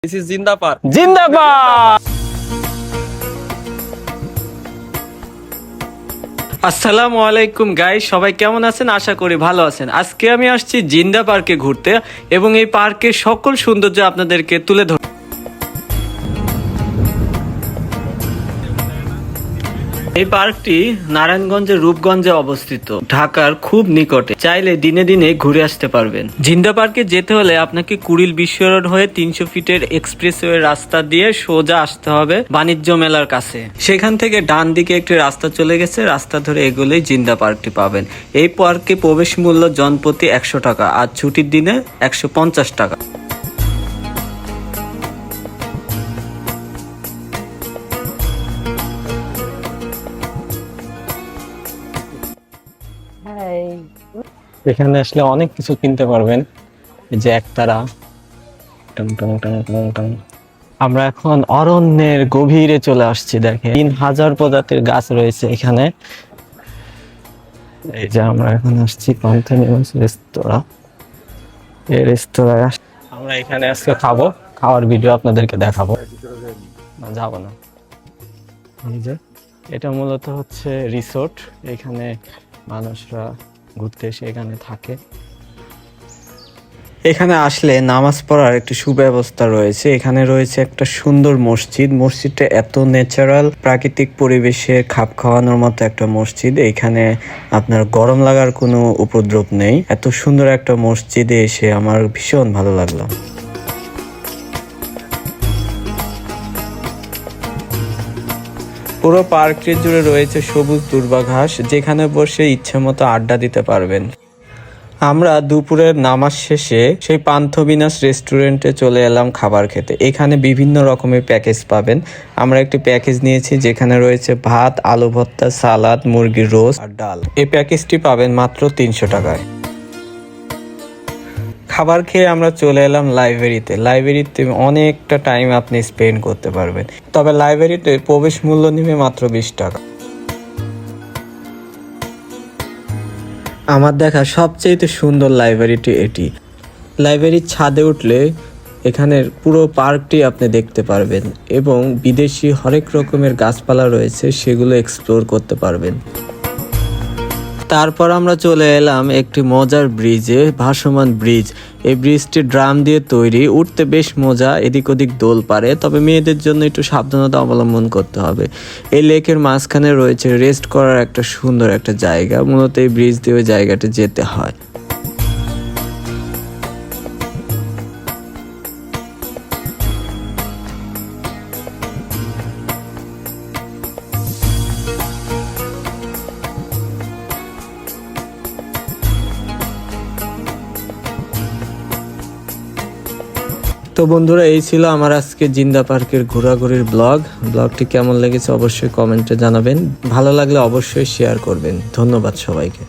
This is জিন্দাবাদ। জিন্দাবাদ। আসসালামু আলাইকুম গাইস, সবাই কেমন আছেন? আশা করি ভালো আছেন। আজকে আমি আসছি জিন্দা পার্কে ঘুরতে এবং এই পার্কের সকল সৌন্দর্য আপনাদেরকে তুলে ধর। এই পার্কটি নারায়ণগঞ্জের রূপগঞ্জে অবস্থিত, ঢাকার খুব নিকটে। চাইলে দিনে দিনে ঘুরে আসতে পারবেন। জিন্দা পার্কে যেতে হলে আপনাকে কুড়িল বিশ্ব রোড হয়ে 300 ফিটের এক্সপ্রেসওয়ে রাস্তা দিয়ে সোজা আসতে হবে বাণিজ্য মেলার কাছে। সেখান থেকে ডান দিকে একটি রাস্তা চলে গেছে, রাস্তা ধরে এগোলেই জিন্দা পার্কটি পাবেন। এই পার্কে প্রবেশ মূল্য জনপ্রতি 100 টাকা আর ছুটির দিনে 150 টাকা। এখানে আসলে অনেক কিছু কিনতে পারবেন, এই যে একতারা। আমরা এখন অরণ্যের গভীরে চলে আসছি। দেখেন 3000 প্রজাতির গাছ রয়েছে এখানে। এই যে আমরা এখন আসছি পান্থনিবাস রেস্তোরাঁ। এই রেস্তোরাঁয় আমরা এখানে আজকে খাবো, খাওয়ার ভিডিও আপনাদেরকে দেখাবো। যাবো না। এই যে এটা মূলত হচ্ছে রিসোর্ট, এখানে মানুষরা ঘুরতে এসে এখানে থাকে। এখানে আসলে নামাজ পড়ার একটি সুব্যবস্থা রয়েছে। এখানে রয়েছে একটা সুন্দর মসজিদ। মসজিদটা এত ন্যাচারাল, প্রাকৃতিক পরিবেশে খাপ খাওয়ানোর মতো একটা মসজিদ। এখানে আপনার গরম লাগার কোনো উপদ্রব নেই। এত সুন্দর একটা মসজিদে এসে আমার ভীষণ ভালো লাগলো। পুরো পার্কটি জুড়ে রয়েছে সবুজ দুর্বা ঘাস, যেখানে বসে ইচ্ছে মতো আড্ডা দিতে পারবেন। আমরা দুপুরের নামাজ শেষে সেই পান্থবিনাশ রেস্টুরেন্টে চলে এলাম খাবার খেতে। এখানে বিভিন্ন রকমের প্যাকেজ পাবেন। আমরা একটি প্যাকেজ নিয়েছি যেখানে রয়েছে ভাত, আলু ভর্তা, সালাদ, মুরগির রোস্ট আর ডাল। এই প্যাকেজটি পাবেন মাত্র 300 টাকায়। খাবার খেয়ে আমরা চলে এলাম লাইব্রেরিতে। লাইব্রেরিতে অনেকটা টাইম আপনি স্পেন্ড করতে পারবেন। তবে লাইব্রেরিতে প্রবেশ মূল্য নিবে মাত্র 20 টাকা। আমার দেখা সবচেয়ে সুন্দর লাইব্রেরিটি এটি। লাইব্রেরির ছাদে উঠলে এখানের পুরো পার্কটি আপনি দেখতে পারবেন এবং বিদেশি হরেক রকমের গাছপালা রয়েছে, সেগুলো এক্সপ্লোর করতে পারবেন। তারপর আমরা চলে এলাম একটি মজার ব্রিজে, ভাসমান ব্রিজ। এই ব্রিজটি ড্রাম দিয়ে তৈরি, উঠতে বেশ মজা, এদিক ওদিক দোল পারে, তবে মেয়েদের জন্য একটু সাবধানতা অবলম্বন করতে হবে। এই লেকের মাঝখানে রয়েছে রেস্ট করার একটা সুন্দর একটা জায়গা। মূলত এই ব্রিজ দিয়ে ওই জায়গাটি যেতে হয়। তো বন্ধুরা, এই ছিল আমার আজকে জিন্দা পার্কের ঘোরাঘুরির ব্লগটি কেমন লেগেছে অবশ্যই কমেন্টে জানাবেন। ভালো লাগলে অবশ্যই শেয়ার করবেন। ধন্যবাদ সবাইকে।